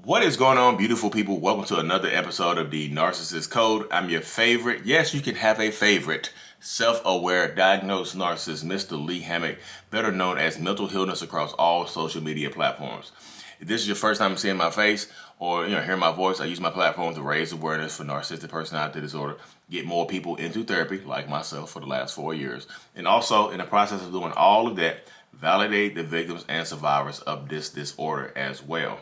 What is going on, beautiful people? Welcome to another episode of the Narcissist Code. I'm your favorite. Yes, you can have a favorite. Self-aware, diagnosed narcissist, Mr. Lee Hammock, better known as Mental Illness across all social media platforms. If this is your first time seeing my face or hearing my voice, I use my platform to raise awareness for narcissistic personality disorder, get more people into therapy, like myself, for the last 4 years, and also in the process of doing all of that, validate the victims and survivors of this disorder as well.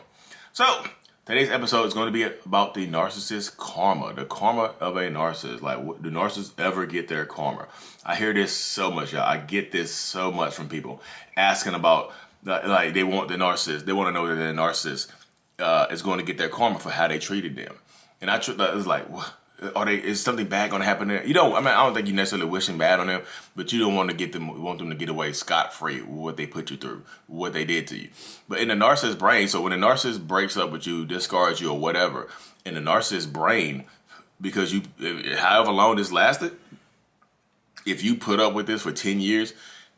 So, today's episode is going to be about the narcissist karma, the karma of a narcissist. Like, do narcissists ever get their karma? I hear this so much, y'all. I get this so much from people asking about, like, they want the narcissist. They want to know that the narcissist is going to get their karma for how they treated them. And it's like, what? Is something bad going to happen there? I don't think you necessarily wishing bad on them, but you don't want them to get away scot-free with what they put you through, what they did to you. But in the narcissist brain, so when the narcissist breaks up with you, discards you or whatever, in the narcissist brain, because however long this lasted, if you put up with this for 10 years,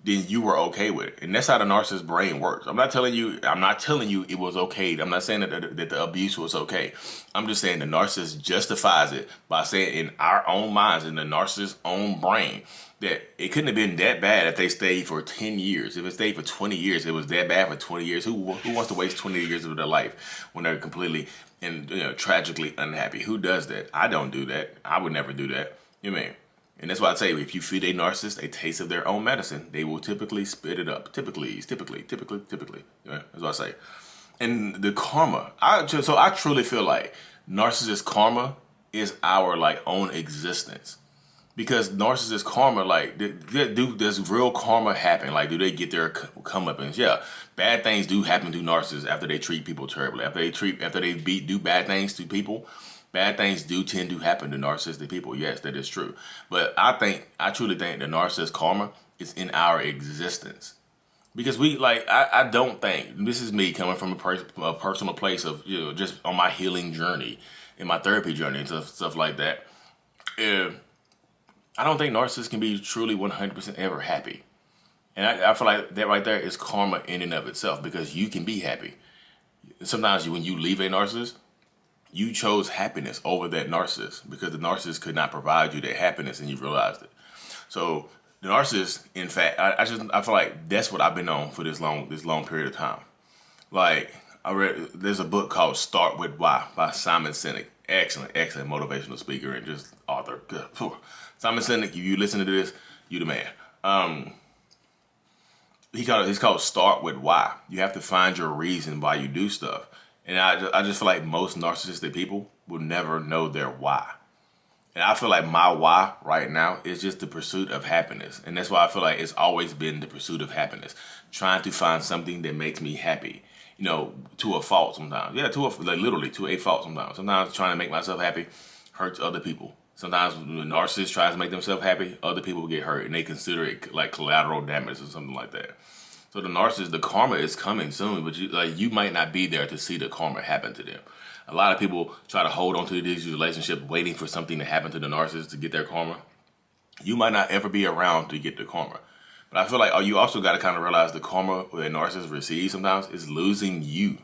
then you were okay with it. And that's how the narcissist brain works. I'm not telling you it was okay. I'm not saying that the abuse was okay. I'm just saying the narcissist justifies it by saying in our own minds, in the narcissist's own brain, that it couldn't have been that bad if they stayed for 10 years. If it stayed for 20 years, it was that bad for 20 years. Who wants to waste 20 years of their life when they're completely and tragically unhappy? Who does that? I don't do that. I would never do that. And that's why I say, if you feed a narcissist a taste of their own medicine, they will typically spit it up. Typically. Yeah, that's what I say. And the karma, I truly feel like narcissist karma is our own existence. Because narcissist karma, does real karma happen? Do they get their comeuppance? Yeah, bad things do happen to narcissists after they treat people terribly. After they do bad things to people. Bad things do tend to happen to narcissistic people. Yes, that is true. But I truly think the narcissist karma is in our existence. Because I don't think, this is me coming from a personal place of, just on my healing journey, in my therapy journey and stuff like that. I don't think narcissists can be truly 100% ever happy. And I feel like that right there is karma in and of itself, because you can be happy. Sometimes when you leave a narcissist, you chose happiness over that narcissist because the narcissist could not provide you that happiness, and you realized it. So the narcissist, in fact, I feel like that's what I've been on for this long period of time. There's a book called Start With Why by Simon Sinek. Excellent motivational speaker and just author. Good. Simon Sinek, if you listen to this, you the man. He's called Start With Why. You have to find your reason why you do stuff. And I just feel like most narcissistic people will never know their why. And I feel like my why right now is just the pursuit of happiness. And that's why I feel like it's always been the pursuit of happiness. Trying to find something that makes me happy. To a fault sometimes. Yeah, literally to a fault sometimes. Sometimes trying to make myself happy hurts other people. Sometimes when a narcissist tries to make themselves happy, other people get hurt. And they consider it like collateral damage or something like that. So the narcissist, the karma is coming soon, but you might not be there to see the karma happen to them. A lot of people try to hold on to these relationships waiting for something to happen to the narcissist to get their karma. You might not ever be around to get the karma. But I feel like you also got to kind of realize the karma that a narcissist receives sometimes is losing you.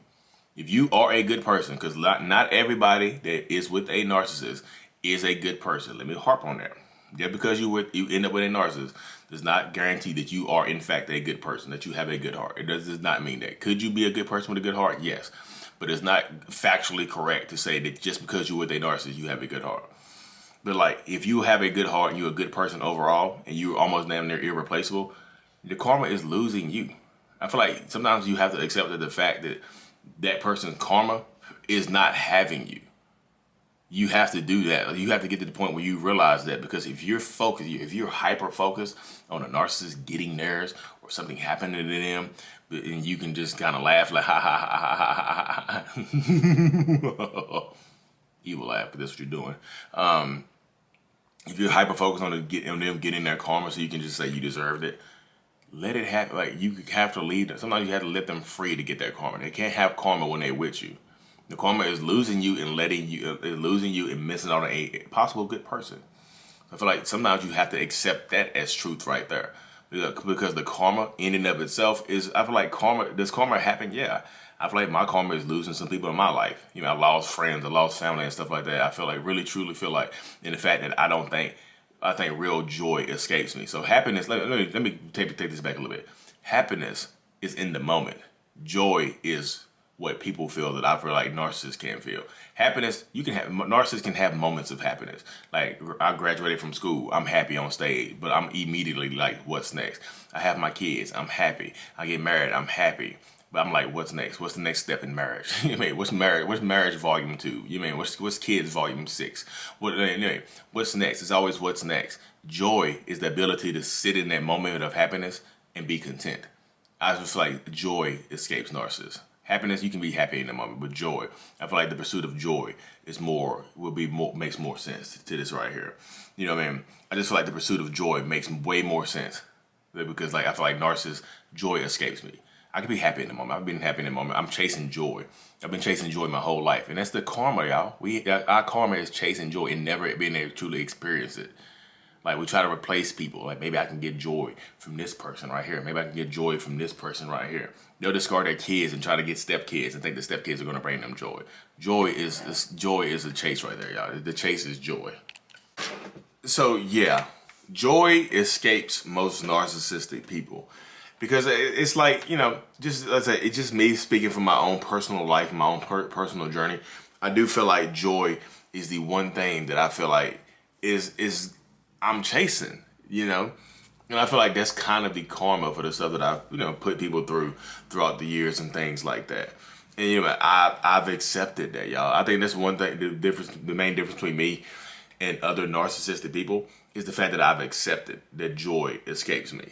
If you are a good person, because not everybody that is with a narcissist is a good person. Let me harp on that. Just because you end up with a narcissist does not guarantee that you are, in fact, a good person, that you have a good heart. It does not mean that. Could you be a good person with a good heart? Yes. But it's not factually correct to say that just because you're with a narcissist, you have a good heart. But if you have a good heart and you're a good person overall, and you're almost damn near irreplaceable, the karma is losing you. I feel like sometimes you have to accept the fact that that person's karma is not having you. You have to do that. You have to get to the point where you realize that, because if you're focused, if you're hyper focused on a narcissist getting theirs or something happening to them, and you can just kind of laugh like ha ha ha ha ha ha, evil laugh, but that's what you're doing. If you're hyper focused on them getting their karma, so you can just say you deserved it, let it happen. You have to leave them. Sometimes you have to let them free to get their karma. They can't have karma when they're with you. The karma is losing you and missing out on a possible good person. I feel like sometimes you have to accept that as truth right there. Because the karma in and of itself is, I feel like does karma happen? Yeah. I feel like my karma is losing some people in my life. You know, I lost friends, I lost family and stuff like that. I feel like, really, truly feel like, in the fact that I think real joy escapes me. So happiness, let me take this back a little bit. Happiness is in the moment. Joy is what people feel that I feel like narcissists can't feel. Happiness, narcissists can have moments of happiness. Like, I graduated from school, I'm happy on stage, but I'm immediately like, what's next? I have my kids, I'm happy. I get married, I'm happy. But I'm like, what's next? What's the next step in marriage? You mean, what's marriage? What's marriage volume 2? You mean, what's kids volume 6? Anyway, what's next? It's always what's next. Joy is the ability to sit in that moment of happiness and be content. I just feel like joy escapes narcissists. Happiness, you can be happy in the moment, but joy, I feel like the pursuit of joy makes more sense to this right here. You know what I mean? I just feel like the pursuit of joy makes way more sense because, like, I feel like narcissists, joy escapes me. I can be happy in the moment. I've been happy in the moment. I'm chasing joy. I've been chasing joy my whole life, and that's the karma, y'all. Our karma is chasing joy and never being able to truly experience it. Like, we try to replace people. Like, maybe I can get joy from this person right here. Maybe I can get joy from this person right here. They'll discard their kids and try to get stepkids and think the stepkids are going to bring them joy. Joy is a chase right there, y'all. The chase is joy. So, yeah, joy escapes most narcissistic people. Because it's like, you know, just let's say it's just me speaking from my own personal life, my own personal journey. I do feel like joy is the one thing that I feel like is I'm chasing, you know, and I feel like that's kind of the karma for the stuff that I've, you know, put people through throughout the years and things like that. And you know, I've accepted that, y'all. I think that's one thing. The main difference between me and other narcissistic people is the fact that I've accepted that joy escapes me.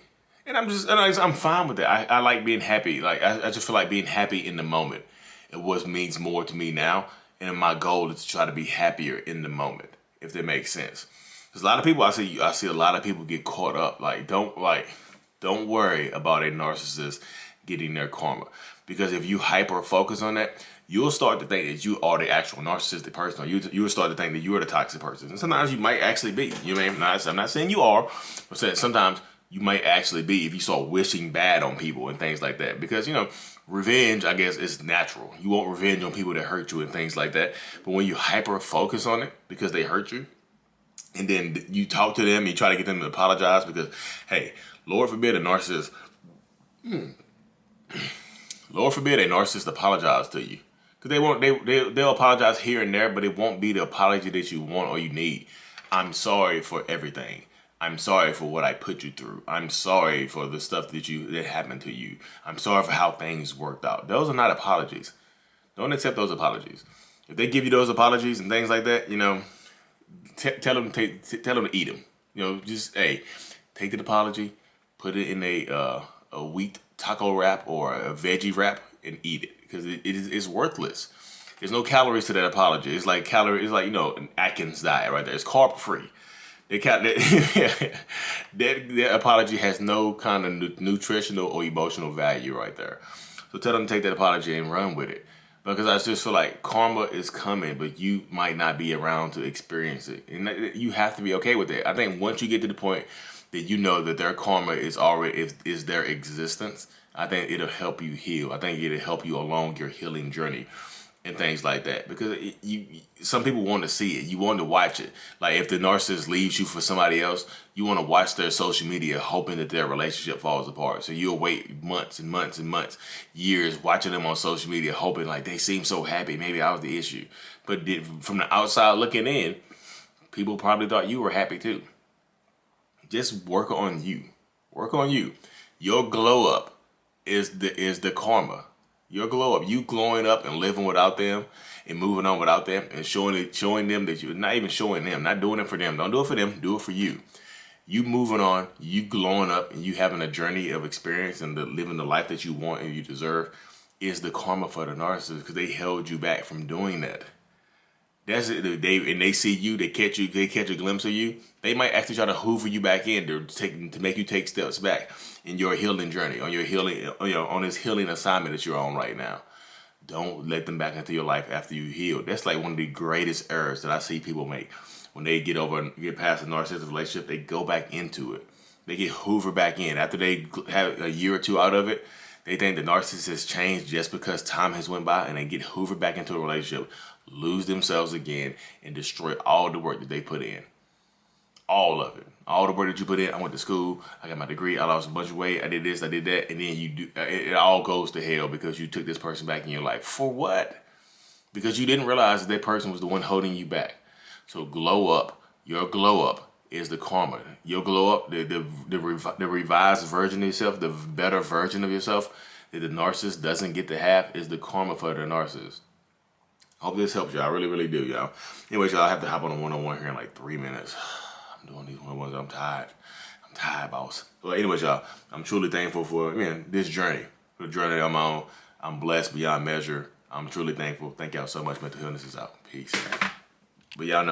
And I'm fine with it. I like being happy. Like, I just feel like being happy in the moment. It what means more to me now. And my goal is to try to be happier in the moment, if that makes sense. Because a lot of people, I see a lot of people get caught up. Don't worry about a narcissist getting their karma. Because if you hyper focus on that, you'll start to think that you are the actual narcissistic person. Or you'll start to think that you're the toxic person. And sometimes you might actually be. You know what I mean? I'm not saying you are, but sometimes you might actually be if you start wishing bad on people and things like that. Because, you know, revenge, I guess, is natural. You want revenge on people that hurt you and things like that. But when you hyper focus on it because they hurt you, and then you talk to them, you try to get them to apologize because, hey, Lord forbid a narcissist apologize to you. Because they'll apologize here and there, but it won't be the apology that you want or you need. I'm sorry for everything. I'm sorry for what I put you through. I'm sorry for the stuff that happened to you. I'm sorry for how things worked out. Those are not apologies. Don't accept those apologies. If they give you those apologies and things like that, you know, tell them to eat them. You know, just take the apology, put it in a wheat taco wrap or a veggie wrap and eat it because it's worthless. There's no calories to that apology. It's like you know, an Atkins diet right there. It's carb free. That apology has no kind of nutritional or emotional value right there. So tell them to take that apology and run with it. Because I just feel like karma is coming, but you might not be around to experience it. And you have to be okay with it. I think once you get to the point that you know that their karma is their existence, I think it'll help you heal. I think it'll help you along your healing journey. And things like that, because some people want to see it. You want to watch it. Like, if the narcissist leaves you for somebody else, you want to watch their social media hoping that their relationship falls apart. So you'll wait months and months and months, years, watching them on social media hoping like they seem so happy. Maybe I was the issue. But from the outside looking in, people probably thought you were happy too. Just work on you. Work on you. Your glow up is the karma. Your glow up, you glowing up and living without them and moving on without them and showing them that you're not even showing them, not doing it for them. Don't do it for them, do it for you. You moving on, you glowing up and you having a journey of experience and living the life that you want and you deserve is the karma for the narcissist because they held you back from doing that. That's it. They see you, they catch a glimpse of you. They might actually try to hoover you back in to make you take steps back in your healing journey, on this healing assignment that you're on right now. Don't let them back into your life after you heal. That's like one of the greatest errors that I see people make. When they get past a narcissistic relationship, they go back into it. They get hoovered back in. After they have a year or two out of it, They think the narcissist changed just because time has went by, and they get hoovered back into a relationship, lose themselves again, and destroy all the work that they put in. All of it. All the work that you put in. I went to school, I got my degree, I lost a bunch of weight, I did this, I did that, and then it all goes to hell because you took this person back in your life. For what? Because you didn't realize that person was the one holding you back. So glow up. Your glow up is the karma. Your glow up, the revised version of yourself, the better version of yourself that the narcissist doesn't get to have, is the karma for the narcissist. Hope this helps y'all. I really, really do, y'all. Anyways, y'all, I have to hop on a one-on-one here in like 3 minutes. I'm doing these one-on-ones. I'm tired. I'm tired, boss. But anyways, y'all, I'm truly thankful for, this journey. For the journey I'm on. I'm blessed beyond measure. I'm truly thankful. Thank y'all so much. Mental Illness is out. Peace. But y'all know.